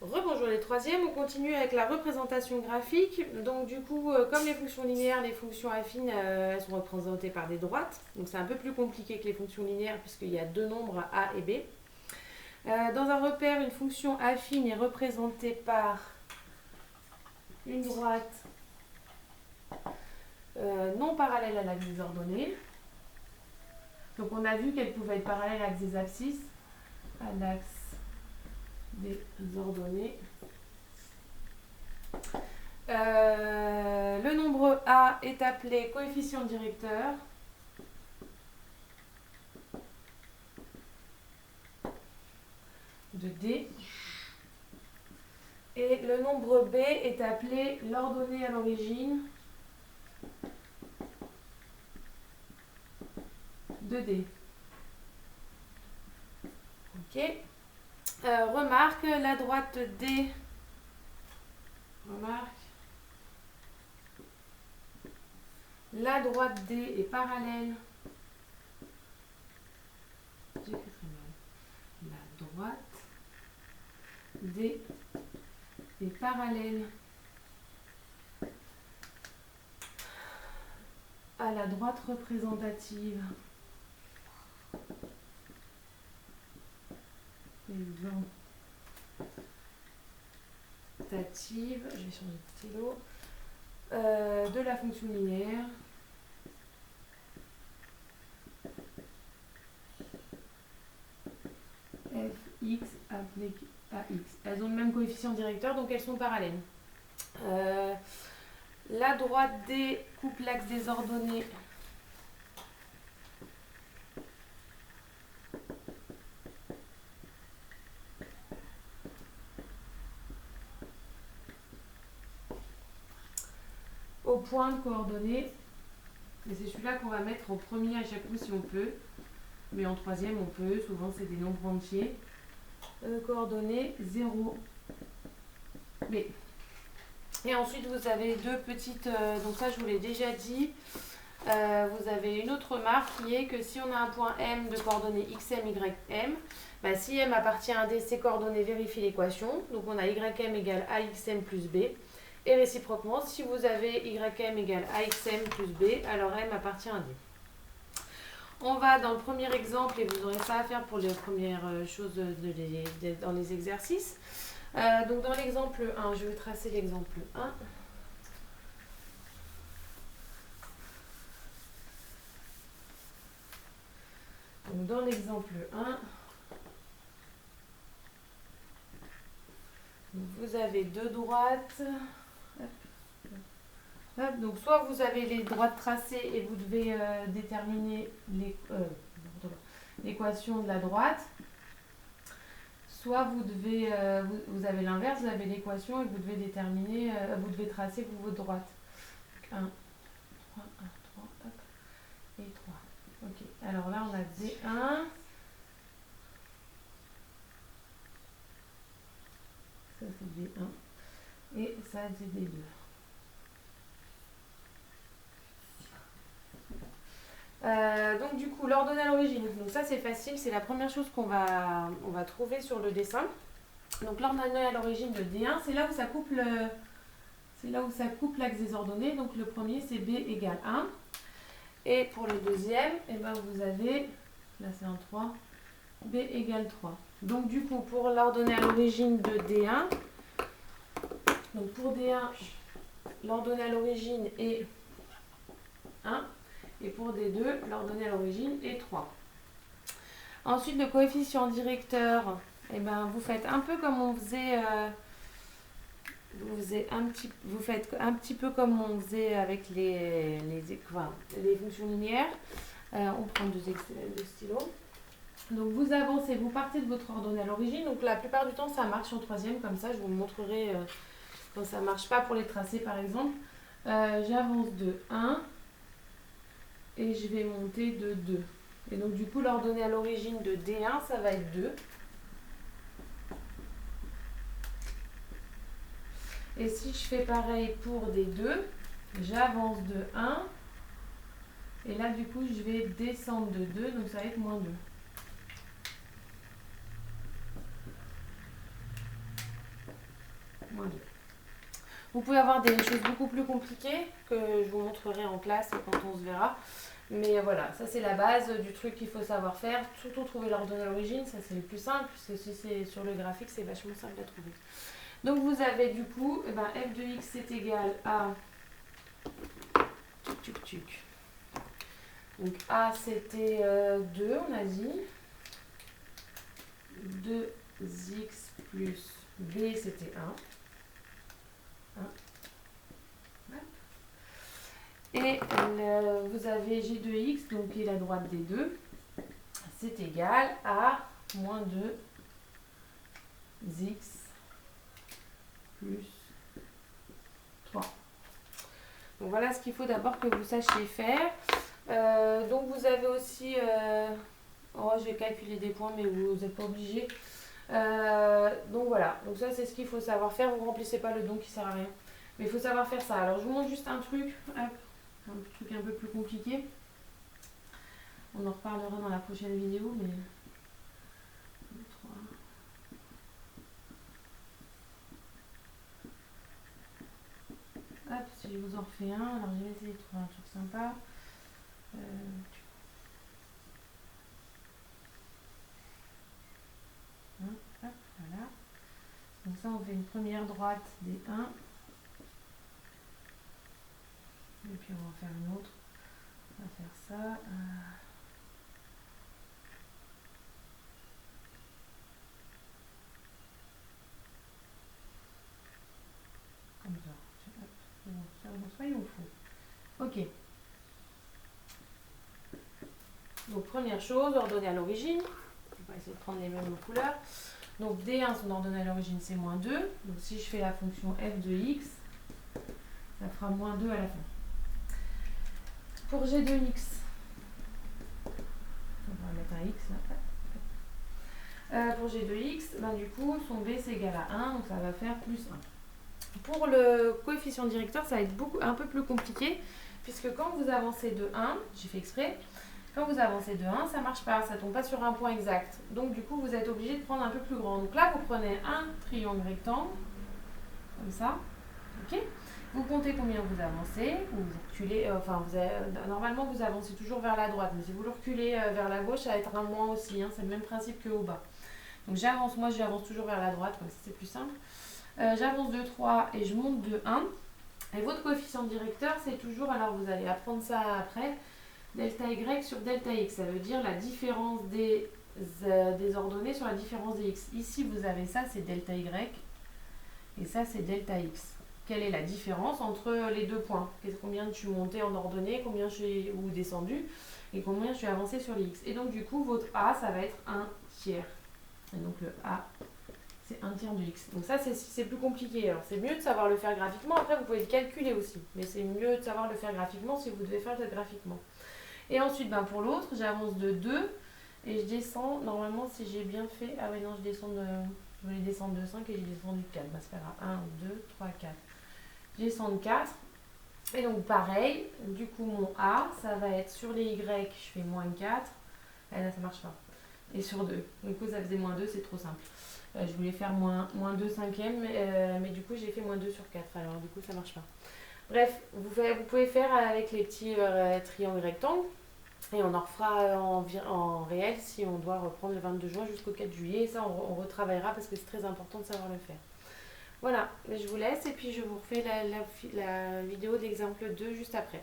Rebonjour les troisièmes, on continue avec la représentation graphique. Donc du coup, comme les fonctions linéaires, les fonctions affines, elles sont représentées par des droites. Donc c'est un peu plus compliqué que les fonctions linéaires puisqu'il y a deux nombres a et b. Dans un repère, une fonction affine est représentée par une droite non parallèle à l'axe des ordonnées. Donc on a vu qu'elle pouvait être parallèle à l'axe des abscisses, à l'axe des ordonnées. Le nombre A est appelé coefficient directeur. De D. Et le nombre B est appelé l'ordonnée à l'origine de D. Ok. Remarque, la droite D. Remarque. La droite D est parallèle. J'écris très mal. La droite D est parallèle à la droite représentative. Représentative, je vais changer de stylo, de la fonction linéaire fx appliqué à x. Elles ont le même coefficient directeur, donc elles sont parallèles. La droite D coupe l'axe des ordonnées au point de coordonnées. Et c'est celui-là qu'on va mettre en premier à chaque coup si on peut. Mais en troisième, on peut. Souvent, c'est des nombres entiers. Coordonnées 0, B. Et ensuite, vous avez deux petites... donc ça, je vous l'ai déjà dit. Vous avez une autre remarque qui est que si on a un point M de coordonnées xm, ym, bah, si M appartient à D, ces coordonnées vérifient l'équation. Donc on a ym égale axm plus B. Et réciproquement, si vous avez ym égale axm plus B, alors M appartient à D. On va dans le premier exemple, et vous aurez ça à faire pour les premières choses dans les exercices. Donc dans l'exemple 1, je vais tracer l'exemple 1. Donc dans l'exemple 1, vous avez deux droites. Hop, donc soit vous avez les droites tracées et vous devez déterminer l'équation de la droite, soit vous devez vous avez l'inverse, vous avez l'équation et vous devez déterminer, vous devez tracer votre droite. 1, 3, 1, 3, hop, et 3. Ok, alors là on a D1. Ça c'est D1 et ça c'est D2. Donc du coup, l'ordonnée à l'origine. Donc ça c'est facile, c'est la première chose qu'on va trouver sur le dessin. Donc l'ordonnée à l'origine de D1, c'est là où ça coupe l'axe des ordonnées. Donc le premier c'est B égale 1. Et pour le deuxième, eh ben, vous avez, là c'est un 3, B égale 3. Donc du coup, pour l'ordonnée à l'origine de D1, donc pour D1, l'ordonnée à l'origine est 1. Et pour D2, l'ordonnée à l'origine est 3. Ensuite, le coefficient directeur, eh ben, vous faites un peu comme on faisait... vous faites un petit peu comme on faisait avec les fonctions linéaires. On prend deux stylos. Donc vous avancez, vous partez de votre ordonnée à l'origine. Donc la plupart du temps, ça marche en troisième. Comme ça, je vous montrerai quand ça ne marche pas pour les tracés, par exemple. J'avance de 1 et je vais monter de 2. Et donc du coup, l'ordonnée à l'origine de D1, ça va être 2. Et si je fais pareil pour D2, j'avance de 1. Et là, du coup, je vais descendre de 2, donc ça va être moins 2. moins 2. Vous pouvez avoir des choses beaucoup plus compliquées que je vous montrerai en classe quand on se verra. Mais voilà, ça c'est la base du truc qu'il faut savoir faire. Surtout trouver l'ordonnée à l'origine, ça c'est le plus simple, puisque si c'est sur le graphique, c'est vachement simple à trouver. Donc vous avez du coup, f de x est égal à... Donc a c'était 2, on a dit. 2x plus b c'était 1. Et vous avez g de x, donc qui est la droite des deux, c'est égal à moins 2x plus 3. Donc voilà ce qu'il faut d'abord que vous sachiez faire. Donc vous avez aussi... oh, je vais calculer des points, mais vous n'êtes pas obligé. Donc voilà, donc ça c'est ce qu'il faut savoir faire. Vous ne remplissez pas le don qui ne sert à rien. Mais il faut savoir faire ça. Alors je vous montre juste un truc. Hop. Un truc un peu plus compliqué. On en reparlera dans la prochaine vidéo, mais 2, 3. Hop, si je vous en refais un, alors je vais essayer de trouver un truc sympa. Hop, voilà. Donc ça, on fait une première droite des 1. Et puis on va en faire une autre. On va faire ça. Comme ça. Soyons fous. Ok. Donc première chose, ordonnée à l'origine. On va essayer de prendre les mêmes couleurs. Donc D1, son ordonnée à l'origine, c'est moins 2. Donc si je fais la fonction f de x, ça fera moins 2 à la fin. Pour g de x, on va mettre un x là. Pour g de x, du coup, son b c'est égal à 1, donc ça va faire plus 1. Pour le coefficient directeur, ça va être un peu plus compliqué, puisque quand vous avancez de 1, j'ai fait exprès, quand vous avancez de 1, ça ne marche pas, ça ne tombe pas sur un point exact. Donc du coup, vous êtes obligé de prendre un peu plus grand. Donc là, vous prenez un triangle rectangle, comme ça, ok. Vous comptez combien vous avancez, ou vous reculez, normalement vous avancez toujours vers la droite, mais si vous le reculez vers la gauche, ça va être un moins aussi, c'est le même principe que au bas. Donc j'avance toujours vers la droite, comme ça c'est plus simple. J'avance de 3 et je monte de 1. Et votre coefficient directeur, c'est toujours, alors vous allez apprendre ça après, delta y sur delta x. Ça veut dire la différence des ordonnées sur la différence des x. Ici, vous avez ça, c'est delta y. Et ça, c'est delta x. Quelle est la différence entre les deux points? Combien je suis monté en ordonnée, combien je suis descendu, et combien je suis avancé sur les x. Et donc, du coup, votre a, ça va être 1 tiers. Et donc, le a, c'est 1 tiers de x. Donc ça, c'est plus compliqué. Alors, c'est mieux de savoir le faire graphiquement. Après, vous pouvez le calculer aussi. Mais c'est mieux de savoir le faire graphiquement si vous devez faire le graphiquement. Et ensuite, pour l'autre, j'avance de 2 et je descends. Normalement, si j'ai bien fait... Ah oui, non, je voulais descendre de 5 et j'ai descendu de 4. C'est pas grave. 1, 2, 3, 4. Je descends de 4. Et donc, pareil. Du coup, mon A, ça va être sur les Y, je fais moins 4. Et là, ça marche pas. Et sur 2. Du coup, ça faisait moins 2, c'est trop simple. Je voulais faire moins 2 cinquièmes, mais du coup, j'ai fait moins 2 sur 4. Alors, du coup, ça marche pas. Bref, vous pouvez faire avec les petits triangles rectangles. Et on en refera en réel si on doit reprendre le 22 juin jusqu'au 4 juillet. Et ça, on retravaillera parce que c'est très important de savoir le faire. Voilà, je vous laisse et puis je vous refais la vidéo d'exemple 2 juste après.